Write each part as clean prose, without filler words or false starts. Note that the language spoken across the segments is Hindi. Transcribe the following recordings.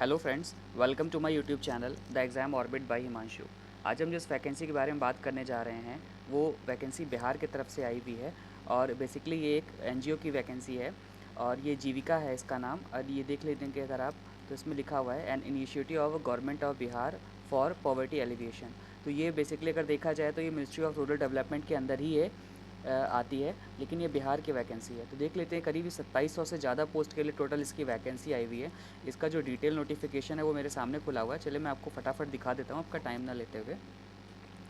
Hello friends, welcome to my YouTube channel the exam orbit by Himanshu. आज हम जिस वैकेंसी के बारे में बात करने जा रहे हैं वो वैकेंसी बिहार की तरफ से आई हुई है। और बेसिकली ये एक एनजीओ की वैकेंसी है और ये जीविका है इसका नाम। और ये देख लेते अगर आप, तो इसमें लिखा हुआ है an initiative of government of Bihar for poverty alleviation. तो ये बेसिकली अगर देखा जाए तो ये मिनिस्ट्री ऑफ रूरल डेवलपमेंट के अंदर ही आती है, लेकिन ये बिहार की वैकेंसी है। तो देख लेते हैं, करीब 2700 से ज़्यादा पोस्ट के लिए टोटल इसकी वैकेंसी आई हुई है। इसका जो डिटेल नोटिफिकेशन है वो मेरे सामने खुला हुआ है। चलिए मैं आपको फटाफट दिखा देता हूँ आपका टाइम ना लेते हुए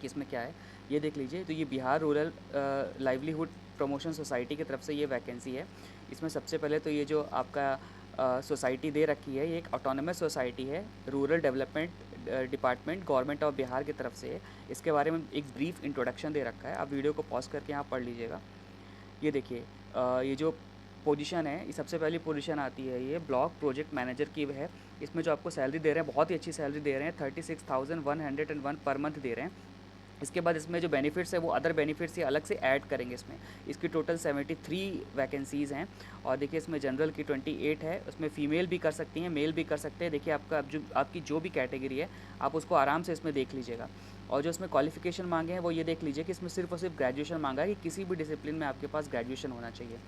कि इसमें क्या है। ये देख लीजिए, तो ये Bihar rural livelihood promotion society की तरफ से ये वैकेंसी है। इसमें सबसे पहले तो ये जो आपका सोसाइटी दे रखी है, ये एक ऑटोनमस सोसाइटी है, rural development department government of Bihar की तरफ से है। इसके बारे में एक ब्रीफ इंट्रोडक्शन दे रखा है, आप वीडियो को पॉज करके यहाँ पढ़ लीजिएगा। ये देखिए, ये जो पोजीशन है, ये सबसे पहली पोजीशन आती है, ये ब्लॉक प्रोजेक्ट मैनेजर की है। इसमें जो आपको सैलरी दे रहे हैं, बहुत ही अच्छी सैलरी दे रहे हैं, 36,101 पर मंथ दे रहे हैं। इसके बाद इसमें जो बेनिफिट्स है वो अदर बेनिफिट्स ये अलग से ऐड करेंगे इसमें। इसकी टोटल 73 वैकेंसीज़ हैं। और देखिए, इसमें जनरल की 28 है, उसमें फ़ीमेल भी कर सकती हैं, मेल भी कर सकते हैं। देखिए, आपकी जो भी कैटेगरी है आप उसको आराम से इसमें देख लीजिएगा। और जो इसमें क्वालिफिकेशन मांगे हैं वो ये देख लीजिए कि इसमें सिर्फ और सिर्फ ग्रेजुएशन मांगा है कि किसी भी डिसिप्लिन में आपके पास ग्रेजुएशन होना चाहिए।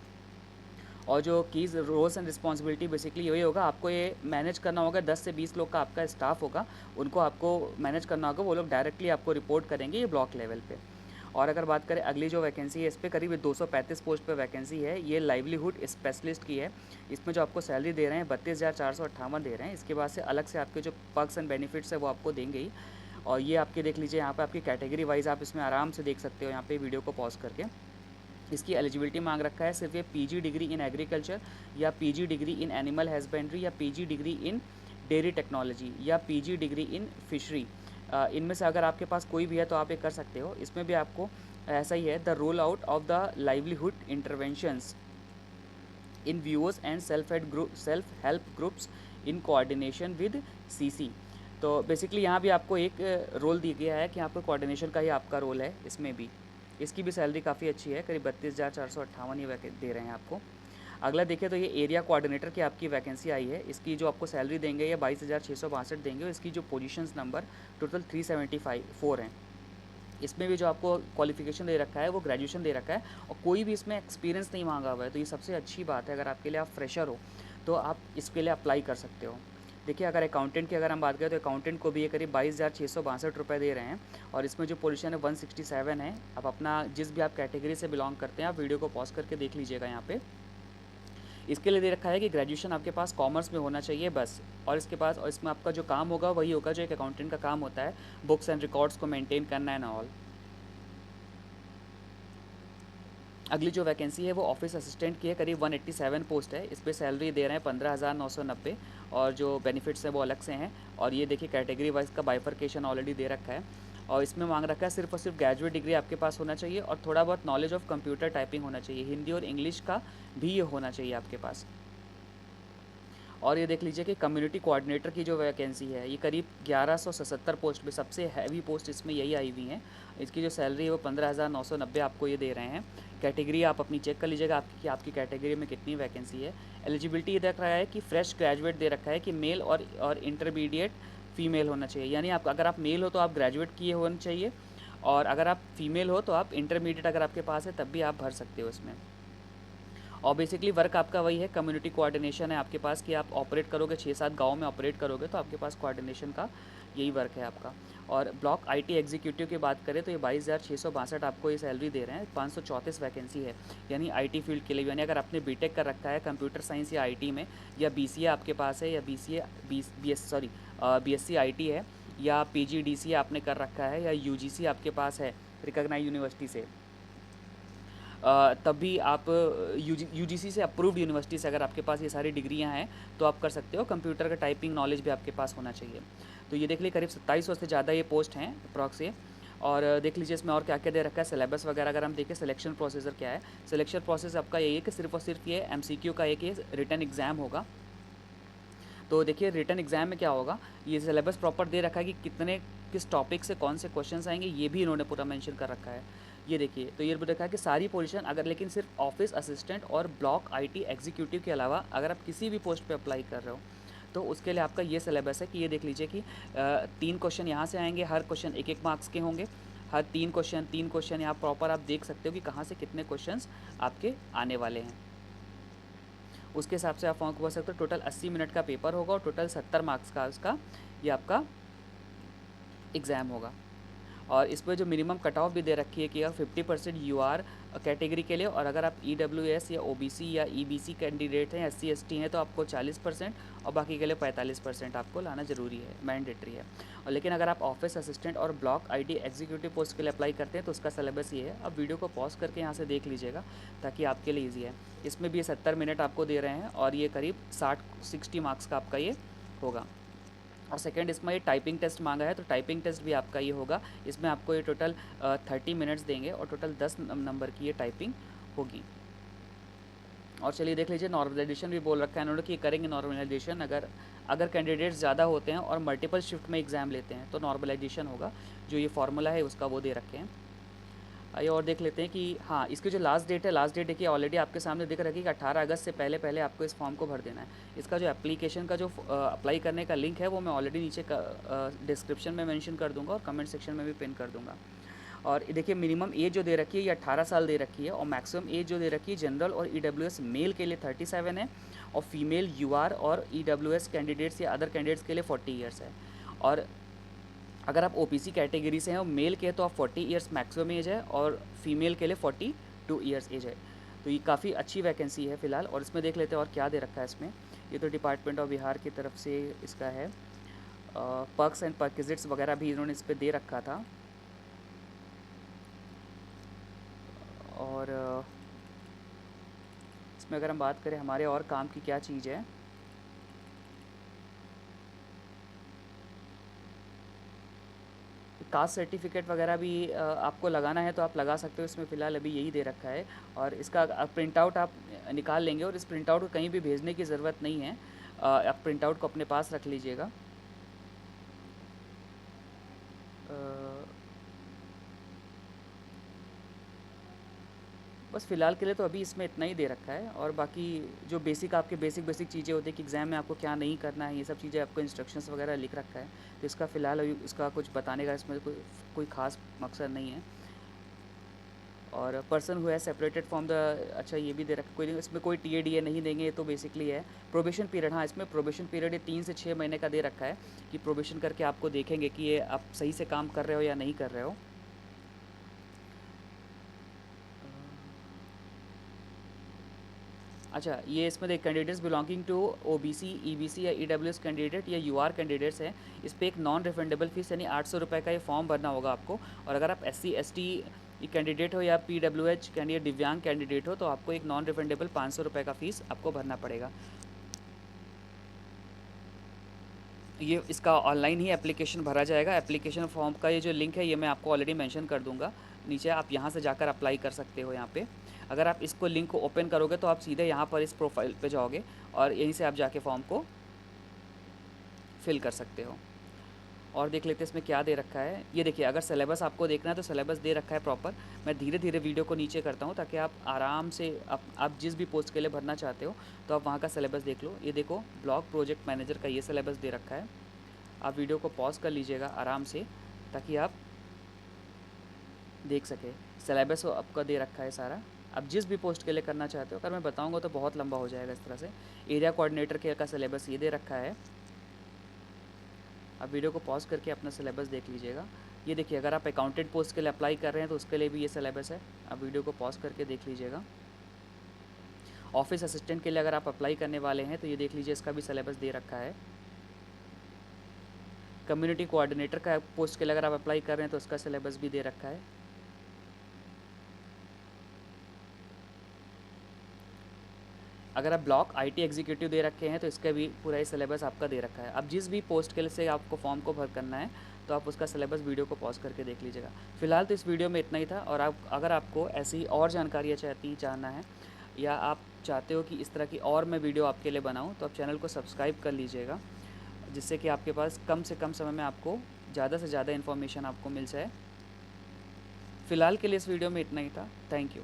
और जो keys roles and responsibility basically यही होगा, आपको ये मैनेज करना होगा। 10 से 20 लोग का आपका स्टाफ होगा, उनको आपको मैनेज करना होगा। वो लोग डायरेक्टली आपको रिपोर्ट करेंगे ये ब्लॉक लेवल पे। और अगर बात करें अगली जो वैकेंसी है, इस पर करीब 235 पोस्ट पे वैकेंसी है। ये लाइवलीहुड स्पेशलिस्ट की है। इसमें जो आपको सैलरी दे रहे हैं 32,458 दे रहे हैं। इसके बाद से अलग से आपके जो पर्क्स एंड बेनिफिट्स है वो आपको देंगे ही। और ये आपके देख लीजिए, यहाँ पे आपकी कैटेगरी वाइज आप इसमें आराम से देख सकते हो, यहाँ पे वीडियो को पॉज करके। इसकी एलिजिबिलिटी मांग रखा है सिर्फ ये पीजी डिग्री इन एग्रीकल्चर, या PG degree in animal husbandry, या PG degree in dairy technology, या पीजी डिग्री इन फिशरी। इनमें से अगर आपके पास कोई भी है तो आप ये कर सकते हो। इसमें भी आपको ऐसा ही है, the roll out of the livelihood interventions in viewers and self help groups in coordination with CC. तो बेसिकली यहाँ भी आपको एक रोल दिया गया है कि आपको कोऑर्डिनेशन का ही आपका रोल है इसमें भी। इसकी भी सैलरी काफ़ी अच्छी है, करीब 32,458 ये वैकेंसी दे रहे हैं आपको। अगला देखिए तो ये एरिया कोऑर्डिनेटर की आपकी वैकेंसी आई है। इसकी जो आपको सैलरी देंगे ये 22,662 देंगे। इसकी जो पोजीशंस नंबर टोटल 374 हैं। इसमें भी जो आपको क्वालिफिकेशन दे रखा है वो ग्रेजुएशन दे रखा है, और कोई भी इसमें एक्सपीरियंस नहीं मांगा हुआ है। तो ये सबसे अच्छी बात है, अगर आपके लिए आप फ्रेशर हो तो आप इसके लिए अप्लाई कर सकते हो। देखिए, अगर अकाउंटेंट की अगर हम बात करें तो अकाउंटेंट को भी ये करीब 22,662 रुपये दे रहे हैं। और इसमें जो पोजीशन है 167 है। आप अपना जिस भी आप कैटेगरी से बिलोंग करते हैं, आप वीडियो को पॉज करके देख लीजिएगा यहाँ पे। इसके लिए दे रखा है कि ग्रेजुएशन आपके पास कॉमर्स में होना चाहिए बस। और इसके पास, और इसमें आपका जो काम होगा वही होगा जो एक अकाउंटेंट का काम होता है, बुक्स एंड रिकॉर्ड्स को मेंटेन करना एंड ऑल। अगली जो वैकेंसी है वो ऑफिस असिस्टेंट की है, करीब 187 पोस्ट है। इस पर सैलरी दे रहे हैं 15,990, और जो बेनिफिट्स हैं वो अलग से हैं। और ये देखिए, कैटेगरी वाइज का बाइफर्केशन ऑलरेडी दे रखा है। और इसमें मांग रखा है सिर्फ और सिर्फ ग्रेजुएट डिग्री आपके पास होना चाहिए, और थोड़ा बहुत नॉलेज ऑफ कंप्यूटर टाइपिंग होना चाहिए, हिंदी और इंग्लिश का भी ये होना चाहिए आपके पास। और ये देख लीजिए कि कम्युनिटी कोऑर्डिनेटर की जो वैकेंसी है, ये करीब 1177 पोस्ट में सबसे हैवी पोस्ट इसमें यही आई हुई हैं। इसकी जो सैलरी है वो 15,990 आपको ये दे रहे हैं। कैटेगरी आप अपनी चेक कर लीजिएगा आपकी कि आपकी कैटेगरी में कितनी वैकेंसी है। एलिजिबिलिटी ये देख रहा है कि फ्रेश ग्रेजुएट दे रखा है कि मेल और इंटरमीडिएट फीमेल होना चाहिए। यानी आप, अगर आप मेल हो तो आप ग्रेजुएट किए होने चाहिए, और अगर आप फीमेल हो तो आप इंटरमीडिएट अगर आपके पास है तब भी आप भर सकते हो इसमें। और बेसिकली वर्क आपका वही है, कम्युनिटी कोऑर्डिनेशन है आपके पास, कि आप ऑपरेट करोगे 6-7 गाँव में ऑपरेट करोगे, तो आपके पास कोऑर्डिनेशन का यही वर्क है आपका। और ब्लॉक आईटी एग्जीक्यूटिव की बात करें तो ये 22,662 आपको ये सैलरी दे रहे हैं। 534 वैकेंसी है, यानी आईटी फील्ड के लिए, यानी अगर आपने बीटेक कर रखा है कंप्यूटर साइंस या आईटी में, या बीसीए आपके पास है, या बीएससी आईटी है, या पीजीडीसीए आपने कर रखा है, या यूजीसी आपके पास है रिकॉग्नाइज्ड यूनिवर्सिटी से, तब भी आप यूजीसी से अप्रूव्ड यूनिवर्सिटी से अगर आपके पास ये सारी डिग्रियां हैं तो आप कर सकते हो। कंप्यूटर का टाइपिंग नॉलेज भी आपके पास होना चाहिए। तो ये देख लीजिए, करीब 2700 से ज़्यादा ये पोस्ट हैं अप्रॉक्स ये। और देख लीजिए इसमें और क्या क्या दे रखा है, सिलेबस वगैरह अगर हम देखें, सिलेक्शन प्रोसीजर क्या है। सिलेक्शन प्रोसेस आपका यही है कि सिर्फ और सिर्फ ये एमसीक्यू का एक ये रिटन एग्ज़ाम होगा। तो देखिए, रिटन एग्ज़ाम में क्या होगा, ये सिलेबस प्रॉपर दे रखा है कि कितने किस टॉपिक से कौन से क्वेश्चंस आएंगे, ये भी इन्होंने पूरा मेंशन कर रखा है। ये देखिए, तो ये देखा है कि सारी पोजीशन अगर, लेकिन सिर्फ ऑफिस असिस्टेंट और ब्लॉक आईटी एग्जीक्यूटिव के अलावा अगर आप किसी भी पोस्ट पे अप्लाई कर रहे हो तो उसके लिए आपका ये सिलेबस है कि ये देख लीजिए कि 3 क्वेश्चन यहाँ से आएंगे, हर क्वेश्चन 1-1 मार्क्स के होंगे, हर 3 क्वेश्चन यहाँ प्रॉपर आप देख सकते हो कि कहाँ से कितने क्वेश्चंस आपके आने वाले हैं। उसके हिसाब से आप फॉर्म को भर सकते हो। टोटल 80 मिनट का पेपर होगा और टोटल 70 मार्क्स का उसका ये आपका एग्ज़ाम होगा। और इस पर जो मिनिमम कट ऑफ भी दे रखी है कि अगर 50% यूआर कैटेगरी के लिए, और अगर आप ईडब्ल्यूएस या ओबीसी या ईबीसी कैंडिडेट हैं, एससी एसटी हैं, तो आपको 40% और बाकी के लिए 45% आपको लाना ज़रूरी है, मैंडेटरी है। और लेकिन अगर आप ऑफिस असिस्टेंट और ब्लॉक आईटी एग्जीक्यूटिव पोस्ट के लिए अप्लाई करते हैं तो उसका सिलेबस ये है। अब वीडियो को पॉज करके यहाँ से देख लीजिएगा ताकि आपके लिए ईजी है। इसमें भी ये 70 मिनट आपको दे रहे हैं और ये करीब 60 मार्क्स का आपका ये होगा। और सेकंड इसमें ये टाइपिंग टेस्ट मांगा है, तो टाइपिंग टेस्ट भी आपका ये होगा। इसमें आपको ये टोटल 30 मिनट्स देंगे और टोटल 10 नंबर की ये टाइपिंग होगी। और चलिए देख लीजिए, नॉर्मलाइजेशन भी बोल रखा है इन्होंने कि करेंगे नॉर्मलाइजेशन। अगर कैंडिडेट्स ज़्यादा होते हैं और मल्टीपल शिफ्ट में एग्ज़ाम लेते हैं तो नॉर्मलाइजेशन होगा। जो ये फार्मूला है उसका वो दे रखे हैं। आइए और देख लेते हैं कि हाँ, इसकी जो लास्ट डेट है, लास्ट डेट देखिए ऑलरेडी आपके सामने दिख रखी है कि 18 अगस्त से पहले पहले आपको इस फॉर्म को भर देना है। इसका जो एप्लीकेशन का जो अप्लाई करने का लिंक है वो मैं ऑलरेडी नीचे डिस्क्रिप्शन में मेंशन कर दूंगा और कमेंट सेक्शन में भी पिन कर दूंगा। और देखिए मिनिमम एज जो दे रखी है ये 18 साल दे रखी है और मैक्सिमम एज जो दे रखी है जनरल और ईडब्ल्यूएस मेल के लिए 37 है और फीमेल यूआर और ईडब्ल्यूएस कैंडिडेट्स या अदर कैंडिडेट्स के लिए 40 ईयर्स है। और अगर आप ओबीसी कैटेगरी से हैं और मेल के तो आप 40 ईयर्स मैक्सिमम एज है और फीमेल के लिए 42 ईयर्स एज है। तो ये काफ़ी अच्छी वैकेंसी है फ़िलहाल। और इसमें देख लेते हैं और क्या दे रखा है इसमें। ये तो डिपार्टमेंट ऑफ बिहार की तरफ से इसका है। पर्क्स एंड परक्विजिट्स वगैरह भी इन्होंने इस पर दे रखा था। और इसमें अगर हम बात करें हमारे और काम की क्या चीज़ है, कास्ट सर्टिफिकेट वगैरह भी आपको लगाना है तो आप लगा सकते हो। इसमें फ़िलहाल अभी यही दे रखा है और इसका प्रिंट आउट आप निकाल लेंगे और इस प्रिंट आउट को कहीं भी भेजने की ज़रूरत नहीं है। आप प्रिंट आउट को अपने पास रख लीजिएगा। बस फ़िलहाल के लिए तो अभी इसमें इतना ही दे रखा है। और बाकी जो आपके बेसिक चीज़ें होती है कि एग्ज़ाम में आपको क्या नहीं करना है, ये सब चीज़ें आपको इंस्ट्रक्शंस वगैरह लिख रखा है। तो इसका फ़िलहाल अभी इसका कुछ बताने का इसमें कोई ख़ास मकसद नहीं है। और पर्सन हुआ है सेपरेटेड फ्रॉम द, अच्छा ये भी दे रखा, कोई इसमें कोई टीएडीए नहीं देंगे, ये तो बेसिकली है प्रोबेशन पीरियड। हाँ, इसमें प्रोबेशन पीरियड ये 3 से 6 महीने का दे रखा है कि प्रोबेशन करके आपको देखेंगे कि ये आप सही से काम कर रहे हो या नहीं कर रहे हो। अच्छा, ये इसमें देख candidates belonging to OBC, EBC या ईडब्ल्यूएस कैंडिडेट या यूआर कैंडिडेट्स हैं, इस पर एक नॉन रिफंडेबल फीस यानी 800 रुपये का ये फॉर्म भरना होगा आपको। और अगर आप एससी एसटी कैंडिडेट हो या पीडब्ल्यूएच कैंडिडेट दिव्यांग कैंडिडेट हो तो आपको एक नॉन रिफंडेबल 500 रुपये का फ़ीस आपको भरना पड़ेगा। ये इसका ऑनलाइन ही एप्लीकेशन भरा जाएगा। एप्लीकेशन फॉर्म का ये जो लिंक है ये मैं आपको ऑलरेडी मेंशन कर दूंगा नीचे, आप यहाँ से जाकर अप्लाई कर सकते हो। यहाँ पे अगर आप इसको लिंक को ओपन करोगे तो आप सीधे यहाँ पर इस प्रोफाइल पे जाओगे और यहीं से आप जाके फॉर्म को फिल कर सकते हो। और देख लेते हैं इसमें क्या दे रखा है। ये देखिए, अगर सिलेबस आपको देखना है तो सिलेबस दे रखा है प्रॉपर। मैं धीरे धीरे वीडियो को नीचे करता हूँ ताकि आप आराम से आप जिस भी पोस्ट के लिए भरना चाहते हो तो आप वहाँ का सिलेबस देख लो। ये देखो, ब्लॉक प्रोजेक्ट मैनेजर का ये सिलेबस दे रखा है। आप वीडियो को पॉज कर लीजिएगा आराम से ताकि आप देख सके। सिलेबस आपका दे रखा है सारा, आप जिस भी पोस्ट के लिए करना चाहते हो। अगर मैं बताऊंगा तो बहुत लंबा हो जाएगा इस तरह से। एरिया कोऑर्डिनेटर के का सिलेबस ये दे रखा है। आप वीडियो को पॉज करके अपना सिलेबस देख लीजिएगा। ये देखिए, अगर आप अकाउंटेंट पोस्ट के लिए अप्लाई कर रहे हैं तो उसके लिए भी ये सिलेबस है, आप वीडियो को पॉज करके देख लीजिएगा। ऑफिस असिस्टेंट के लिए अगर आप अप्लाई करने वाले हैं तो ये देख लीजिए, इसका भी सिलेबस दे रखा है। कम्युनिटी कोऑर्डिनेटर का पोस्ट के लिए अगर आप अप्लाई कर रहे हैं तो उसका सिलेबस भी दे रखा है। अगर आप ब्लॉक आईटी एग्जीक्यूटिव दे रखे हैं तो इसका भी पूरा ही सिलेबस आपका दे रखा है। अब जिस भी पोस्ट के लिए से आपको फॉर्म को भर करना है तो आप उसका सिलेबस वीडियो को पॉज करके देख लीजिएगा। फिलहाल तो इस वीडियो में इतना ही था। और आप अगर आपको ऐसी और जानकारियाँ जानना है या आप चाहते हो कि इस तरह की और मैं वीडियो आपके लिए बनाऊँ तो आप चैनल को सब्सक्राइब कर लीजिएगा, जिससे कि आपके पास कम से कम समय में आपको ज़्यादा से ज़्यादा इन्फॉर्मेशन आपको मिल जाए। फ़िलहाल के लिए इस वीडियो में इतना ही था। Thank you.